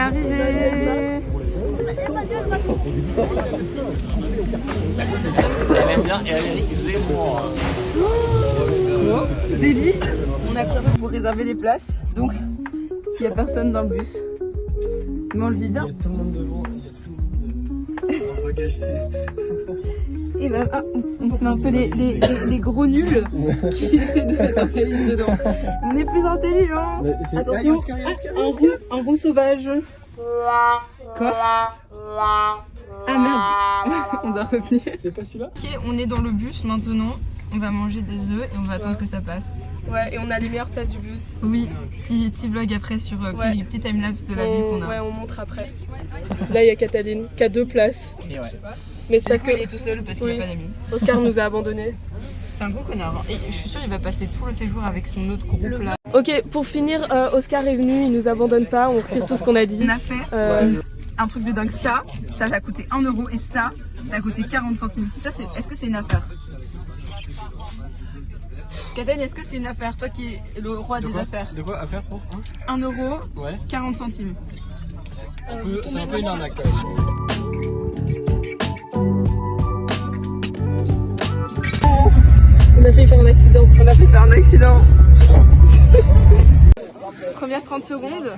arrivé. Elle aime bien Eric Zemmour. Zélie, on a couru pour réserver les places, donc il n'y a personne dans le bus. Mais on le vit bien. Il y a tout le monde devant, il y a tout le monde devant. Bagage, c'est... Et ben, on fait un peu les gros nuls qui essaient de mettre un calice dedans. On est plus intelligents. Attention, un roux sauvage. Quoi? Ah merde, on doit revenir. C'est pas celui-là? Ok, on est dans le bus maintenant. On va manger des œufs et on va attendre que ça passe. Ouais, et on a les meilleures places du bus. Oui, petit vlog après sur petit timelapse de la vue qu'on a. Ouais, on montre après. Là, il y a Cataline qui a 2 places. Et ouais. Mais c'est parce Il est que tout seul parce qu'il Oui. n'a pas d'amis. Oscar nous a abandonnés. C'est un gros connard. Hein. Et je suis sûre qu'il va passer tout le séjour avec son autre groupe là. Ok, pour finir, Oscar est venu, il nous abandonne pas, on retire tout ce qu'on a dit. On a fait un truc de dingue. Ça va coûter 1 euro et ça va coûter 40 centimes. Ça, est-ce que c'est une affaire? Catherine, est-ce que c'est une affaire? Toi qui es le roi des affaires. De quoi? Affaire pour 1 euro, Ouais. 40 centimes. C'est un peu une arnaque quand même. On a fait faire un accident. Première 30 secondes,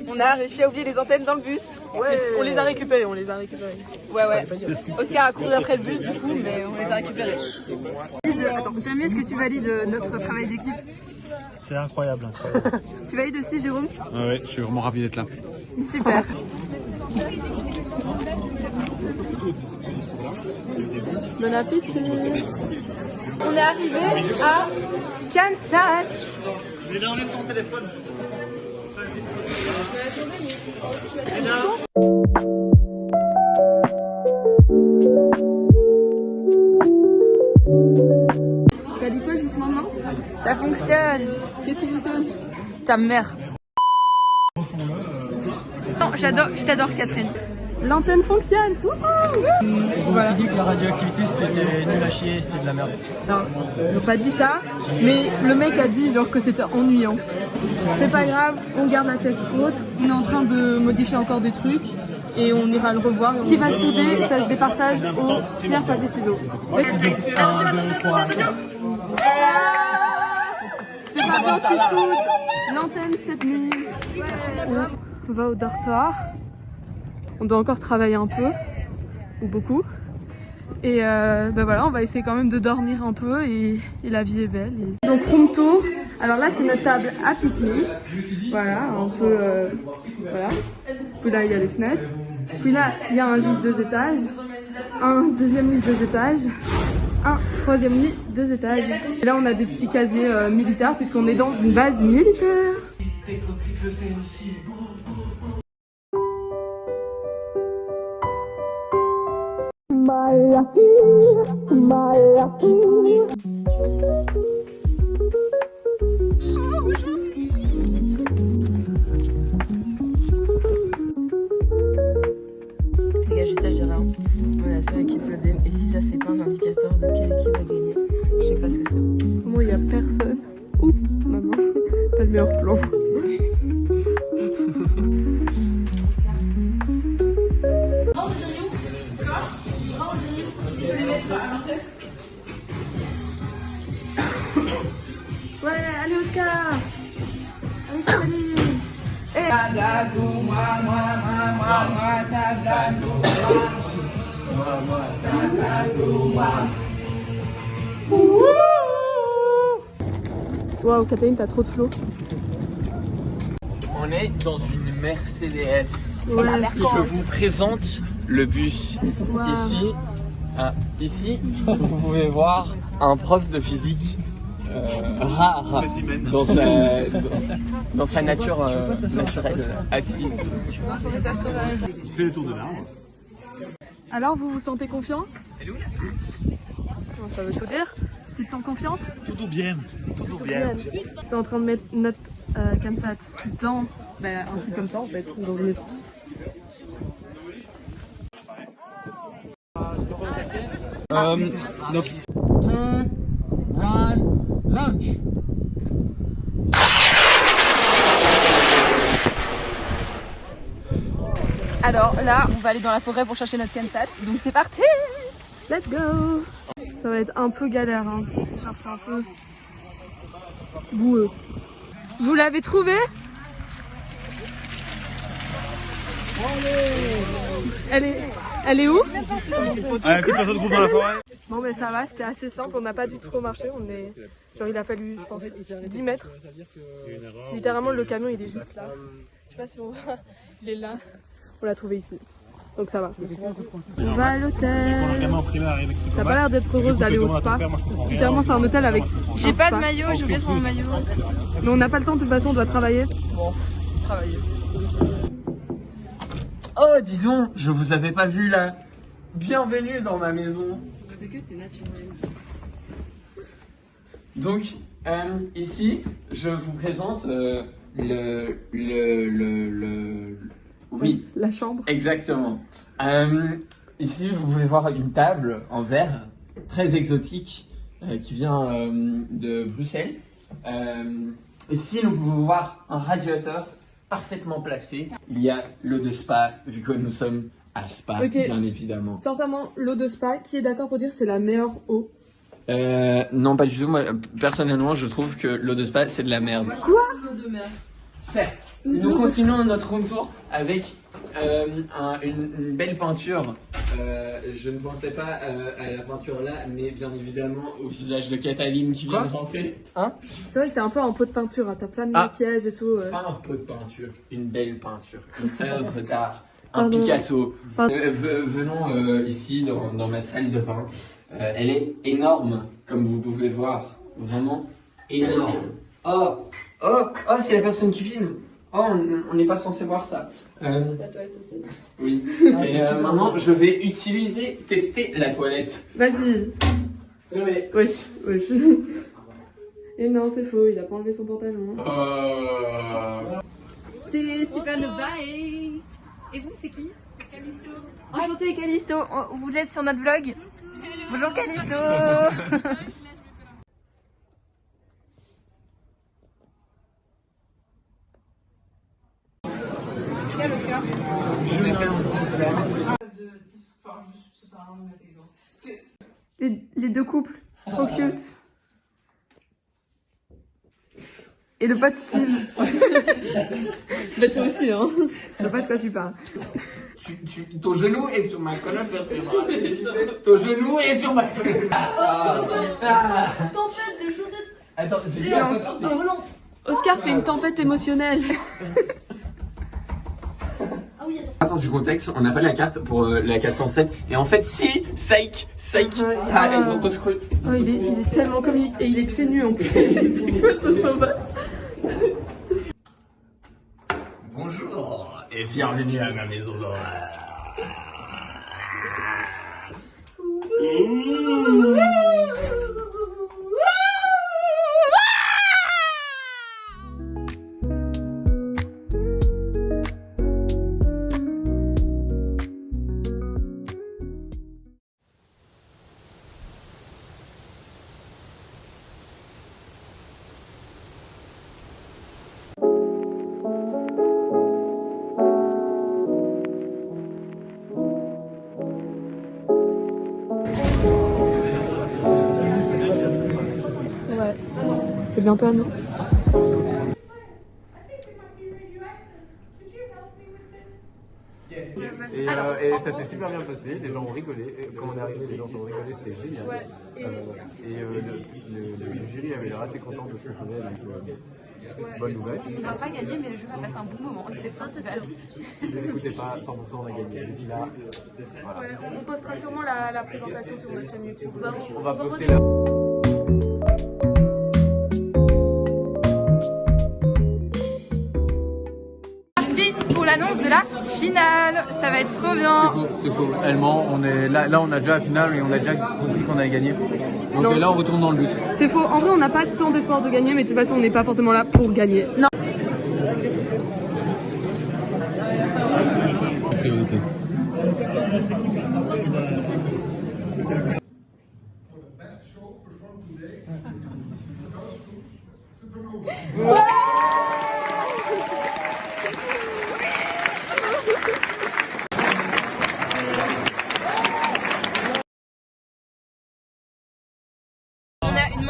on a réussi à oublier les antennes dans le bus. Ouais. On les a récupérés, Ouais. Oscar a couru après le bus du coup, mais on les a récupérés. Attends, jamais est-ce que tu valides notre travail d'équipe? C'est incroyable. Tu valides aussi, Jérôme? Ouais, je suis vraiment ravi d'être là. Super. Bon appétit. On est arrivé à Kansas. T'as dit quoi juste maintenant? Ça fonctionne. Qu'est-ce qui fonctionne? Ta mère. Non, je t'adore Catherine. L'antenne fonctionne. Ils ont aussi dit que la radioactivité c'était nul à chier, c'était de la merde. Non, ils ont pas dit ça, mais le mec a dit genre que c'était ennuyant. C'est pas grave, on garde la tête haute, on est en train de modifier encore des trucs et on ira le revoir. Qui va souder, ça se départage au pierre, papier, ciseaux. 1, 2, 3. C'est pas toi qui soude, l'antenne cette nuit. On va au dortoir. On doit encore travailler un peu, ou beaucoup. Et ben voilà, on va essayer quand même de dormir un peu et la vie est belle. Donc room tour. Alors là c'est notre table à pique-nique. Voilà, un peu voilà. Puis là il y a les fenêtres. Puis là il y a un lit 2 étages, un deuxième lit 2 étages, un troisième lit 2 étages. Et là on a des petits casiers militaires puisqu'on est dans une base militaire. Les gars, juste ça, j'ai rien. On est la seule équipe le BM. Et si ça, c'est pas un indicateur de quelle équipe va gagner, je sais pas ce que c'est. Moi il y a personne. Ouh, maman, pas de meilleur plan. Ouais, allez Oscar. Allez Catherine. Waouh, Catherine, t'as trop de flow. On est dans une Mercedes. Ouais, Je vous présente le bus. Wow. Ici, vous pouvez voir un prof de physique rare dans sa nature naturelle, assise. Il fait le tour de l'arbre. Alors, vous vous sentez confiant? Ça veut tout dire. Tu te sens confiante? Tout bien. Tout bien. C'est en train de mettre notre Kansas dans un truc comme ça en fait, dans une maison. Donc... 2, 1, launch! Alors là, on va aller dans la forêt pour chercher notre Kansas. Donc c'est parti. Let's go. Ça va être un peu galère, hein. Genre c'est un peu boueux. Vous l'avez trouvé? Elle est où? Toute personne trouve dans la forêt. Bon mais ça va, c'était assez simple, on n'a pas du tout trop marché, genre il a fallu je pense 10 mètres. Littéralement le camion il est juste là. Je sais pas si on voit, il est là. On l'a trouvé ici. Donc ça va. On va à l'hôtel. Ça a pas l'air d'être heureuse d'aller au spa. Littéralement c'est un hôtel avec. J'ai pas de maillot, j'ai oublié de prendre mon maillot. Mais on n'a pas le temps de toute façon, on doit travailler. Bon, travailler. Oh, dis donc, je vous avais pas vu là. Bienvenue dans ma maison. C'est que c'est naturel. Donc, ici, je vous présente Oui, La chambre. exactement. Ici, vous pouvez voir une table en verre, très exotique, qui vient de Bruxelles. Ici, nous pouvons voir un radiateur parfaitement placé. Il y a l'eau de spa, vu que nous sommes à Spa, Ok. bien évidemment. Sincèrement, l'eau de spa, qui est d'accord pour dire c'est la meilleure eau? Non, pas du tout. Moi, personnellement, je trouve que l'eau de spa, c'est de la merde. Quoi? L'eau de mer. Certes, nous continuons notre room tour avec une belle peinture. Je ne penserai pas à la peinture là, mais bien évidemment au visage de Cataline qui vient de rentrer. Hein? C'est vrai que t'es un peu en pot de peinture, hein. T'as plein de Ah. maquillage et tout. Pas un pot de peinture, une belle peinture, une œuvre d'art, un Pardon. Picasso. Pardon. Venons ici dans ma salle de bain. Elle est énorme, comme vous pouvez voir, vraiment énorme. Oh, c'est la personne qui filme. Oh, on n'est pas censé voir ça. La toilette aussi. Oui. Et maintenant, je vais tester la toilette. Vas-y. Mais... Wesh. Et non, c'est faux, il a pas enlevé son pantalon. C'est Super Nova et vous, c'est qui? Calisto. Enchanté Calisto. Vous êtes sur notre vlog? Bonjour Calisto. Les deux couples, trop cute. Et le pote Steve. Bah toi aussi, hein. Je sais pas de quoi tu parles. Ton genou est sur ma colonne vertébrale. Ton genou est sur ma colonne. Tempête de chaussettes. Attends, c'est quoi Volante. Oscar fait une tempête émotionnelle. Dans du contexte, on n'a pas la carte pour la 407. Et en fait, si, Psych, elles ont tous cru. Oh, il est tellement comique et il est pieds nus en plus. C'est quoi ce sauvage? Bonjour et bienvenue à ma maison d'horreur. Ouais. C'est bientôt à nous. Et ça s'est super bien passé, les gens ont rigolé. Et quand on est arrivé, les gens ont rigolé, c'était génial. Ouais, Le jury avait l'air assez content de ce qu'on faisait, donc bonne nouvelle. On va pas gagner, mais le jeu va passer un bon moment et c'est le principal. Ne les écoutez pas, 100% on a gagné. Allez-y là. Voilà. Ouais, on postera sûrement la présentation sur notre chaîne YouTube. On va poster là. Parti pour l'annonce de la finale. Ça va être trop bien. C'est faux, Allemand, on est là on a déjà la finale et on a déjà compris qu'on avait gagné. Donc Non. là on retourne dans le bus. C'est faux. En vrai, on n'a pas tant d'espoir de gagner, mais de toute façon, on n'est pas forcément là pour gagner. Non. Priorité.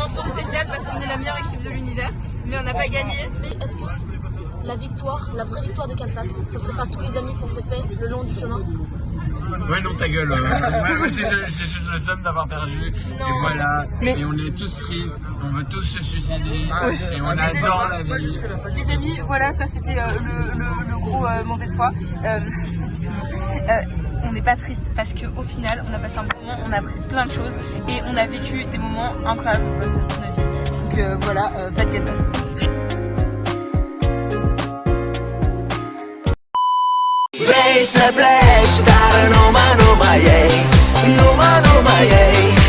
mention spéciale parce qu'on est la meilleure équipe de l'univers, mais on n'a pas gagné. Mais est-ce que la victoire, la vraie victoire de Kansat, ce serait pas tous les amis qu'on s'est fait le long du chemin? Ouais, non, ta gueule. Moi, j'ai juste le seum d'avoir perdu. Non. Et voilà. Et on est tous tristes. On veut tous se suicider. Et on adore la vie. Les amis, voilà, ça c'était le gros mauvaise foi. On n'est pas triste parce qu'au final, on a passé un bon moment, on a appris plein de choses et on a vécu des moments incroyables dans notre vie. Donc voilà, faites Kansat. Vrei să pleci, dar numai ei, numai ei.